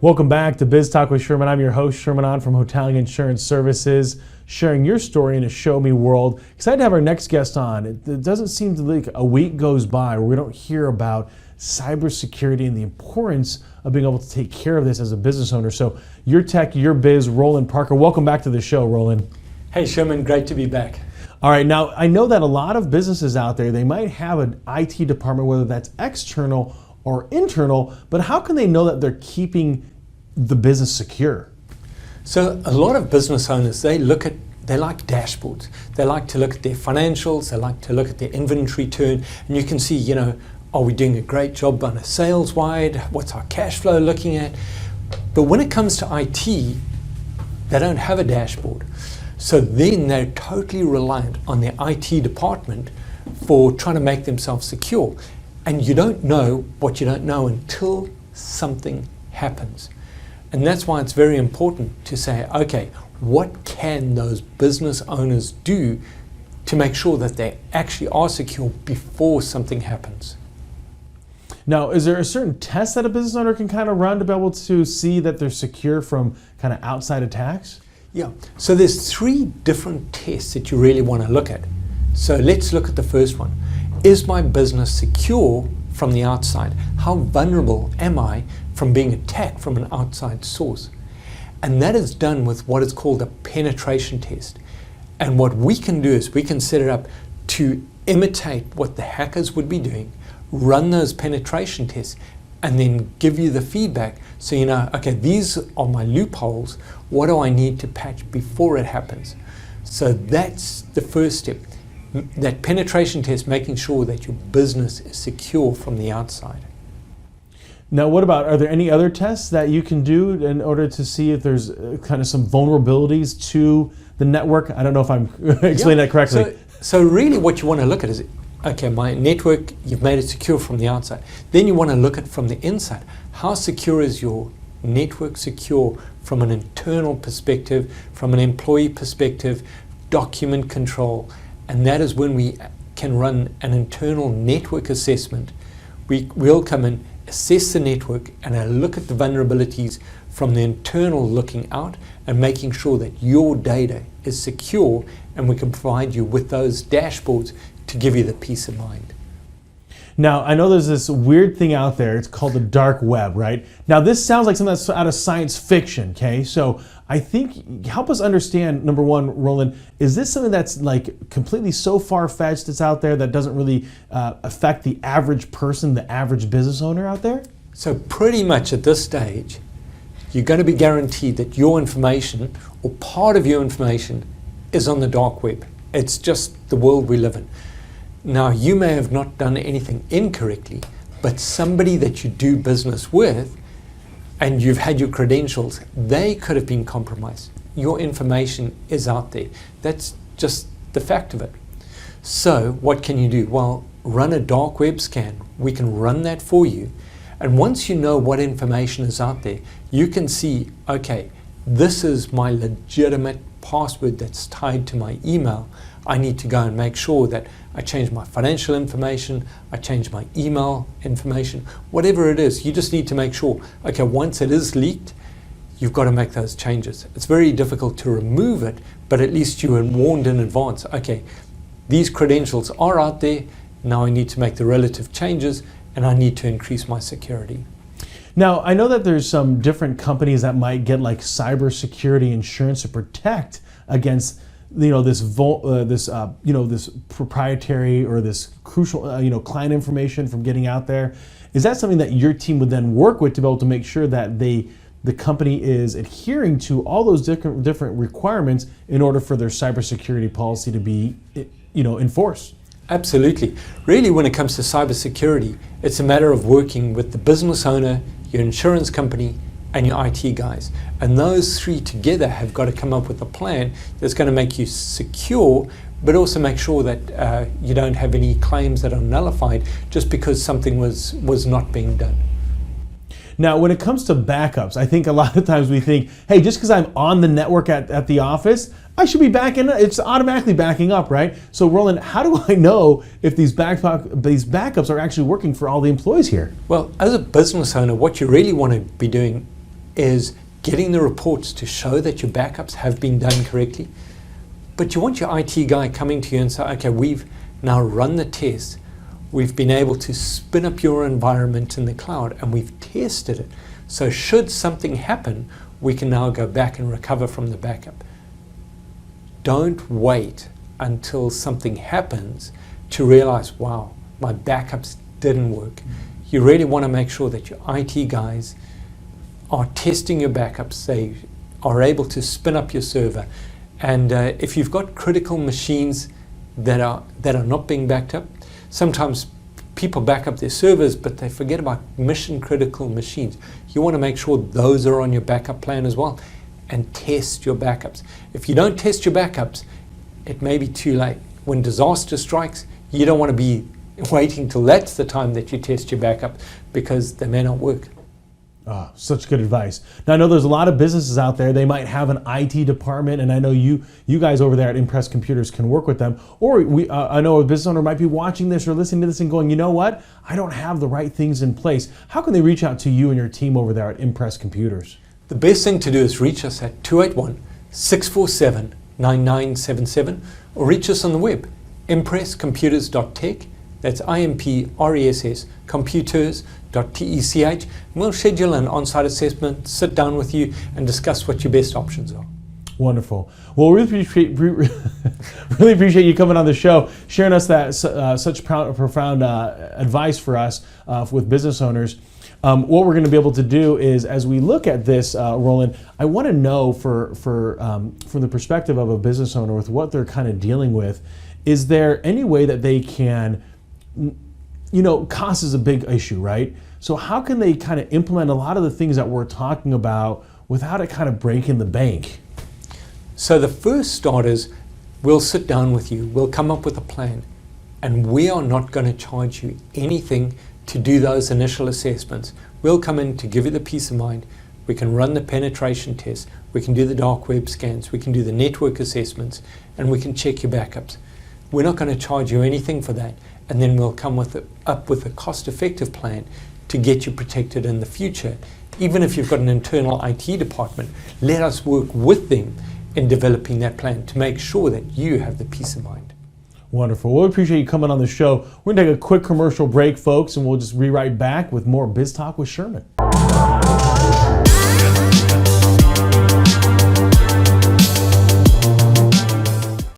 Welcome back to Biz Talk with Sherman. I'm your host, Sherman On from Hoteling Insurance Services, sharing your story in a show me world. Excited to have our next guest on. It doesn't seem to like a week goes by where we don't hear about cybersecurity and the importance of being able to take care of this as a business owner. So your tech, your biz, Roland Parker. Welcome back to the show, Roland. Hey Sherman, great to be back. All right, now I know that a lot of businesses out there, they might have an IT department, whether that's external or internal, but how can they know that they're keeping the business secure? So a lot of business owners, they like dashboards. They like to look at their financials, they like to look at their inventory turn, and you can see, are we doing a great job on a sales wide? What's our cash flow looking at? But when it comes to IT, they don't have a dashboard. So then they're totally reliant on their IT department for trying to make themselves secure. And you don't know what you don't know until something happens. And that's why it's very important to say, okay, what can those business owners do to make sure that they actually are secure before something happens? Now, is there a certain test that a business owner can kind of run to be able to see that they're secure from kind of outside attacks? Yeah, so there's 3 different tests that you really want to look at. So let's look at the first one. Is my business secure from the outside? How vulnerable am I from being attacked from an outside source? And that is done with what is called a penetration test. And what we can do is we can set it up to imitate what the hackers would be doing, run those penetration tests, and then give you the feedback so you know, okay, these are my loopholes. What do I need to patch before it happens? So that's the first step. That penetration test, making sure that your business is secure from the outside. Now, what about, are there any other tests that you can do in order to see if there's kind of some vulnerabilities to the network? I don't know if I'm explaining that correctly. So really what you want to look at is, okay, my network, you've made it secure from the outside. Then you want to look at from the inside. How secure is your network secure from an internal perspective, from an employee perspective, document control? And that is when we can run an internal network assessment. We'll come in, assess the network, and look at the vulnerabilities from the internal looking out and making sure that your data is secure, and we can provide you with those dashboards to give you the peace of mind. Now, I know there's this weird thing out there, it's called the dark web, right? Now, this sounds like something that's out of science fiction, okay? So I think, help us understand, number one, Roland, is this something that's like completely so far-fetched that's out there that doesn't really affect the average person, the average business owner out there? So pretty much at this stage, you're going to be guaranteed that your information, or part of your information, is on the dark web. It's just the world we live in. Now, you may have not done anything incorrectly, but somebody that you do business with and you've had your credentials, they could have been compromised. Your information is out there. That's just the fact of it. So what can you do? Well, run a dark web scan. We can run that for you. And once you know what information is out there, you can see, okay, this is my legitimate password that's tied to my email. I need to go and make sure that I change my financial information, I change my email information, whatever it is. You just need to make sure, okay, once it is leaked, you've got to make those changes. It's very difficult to remove it, but at least you were warned in advance. Okay, these credentials are out there, now I need to make the relative changes, and I need to increase my security. Now, I know that there's some different companies that might get like cybersecurity insurance to protect against this proprietary or this crucial client information from getting out there. Is that something that your team would then work with to be able to make sure that the company is adhering to all those different requirements in order for their cybersecurity policy to be enforced? Absolutely. Really, when it comes to cybersecurity, it's a matter of working with the business owner, your insurance company, and your IT guys. And those 3 together have got to come up with a plan that's going to make you secure, but also make sure that you don't have any claims that are nullified just because something was not being done. Now, when it comes to backups, I think a lot of times we think, hey, just because I'm on the network at the office, I should be backing up. It's automatically backing up, right? So, Roland, how do I know if these backups are actually working for all the employees here? Well, as a business owner, what you really want to be doing is getting the reports to show that your backups have been done correctly. But you want your IT guy coming to you and say, okay, we've now run the test. We've been able to spin up your environment in the cloud and we've tested it. So should something happen, we can now go back and recover from the backup. Don't wait until something happens to realize, wow, my backups didn't work. You really want to make sure that your IT guys are testing your backups. They are able to spin up your server. And if you've got critical machines that are not being backed up, sometimes people back up their servers, but they forget about mission critical machines. You want to make sure those are on your backup plan as well, and test your backups. If you don't test your backups, it may be too late. When disaster strikes, you don't want to be waiting till that's the time that you test your backup, because they may not work. Oh, such good advice. Now, I know there's a lot of businesses out there. They might have an IT department, and I know you guys over there at Impress Computers can work with them. Or I know a business owner might be watching this or listening to this and going, you know what? I don't have the right things in place. How can they reach out to you and your team over there at Impress Computers? The best thing to do is reach us at 281-647-9977, or reach us on the web, impresscomputers.tech. That's IMPRESS computers.tech. And we'll schedule an on-site assessment, sit down with you, and discuss what your best options are. Wonderful. Well, we really appreciate you coming on the show, sharing us that such profound advice for us with business owners. What we're going to be able to do is, as we look at this, Roland, I want to know from the perspective of a business owner with what they're kind of dealing with, is there any way that they can, cost is a big issue, right? So how can they kind of implement a lot of the things that we're talking about without it kind of breaking the bank? So the first start is, we'll sit down with you, we'll come up with a plan, and we are not going to charge you anything to do those initial assessments. We'll come in to give you the peace of mind. We can run the penetration tests, we can do the dark web scans, we can do the network assessments, and we can check your backups. We're not going to charge you anything for that, and then we'll come up with a cost-effective plan to get you protected in the future. Even if you've got an internal IT department, let us work with them in developing that plan to make sure that you have the peace of mind. Wonderful. Well, we appreciate you coming on the show. We're going to take a quick commercial break, folks, and we'll just be right back with more Biz Talk with Sherman.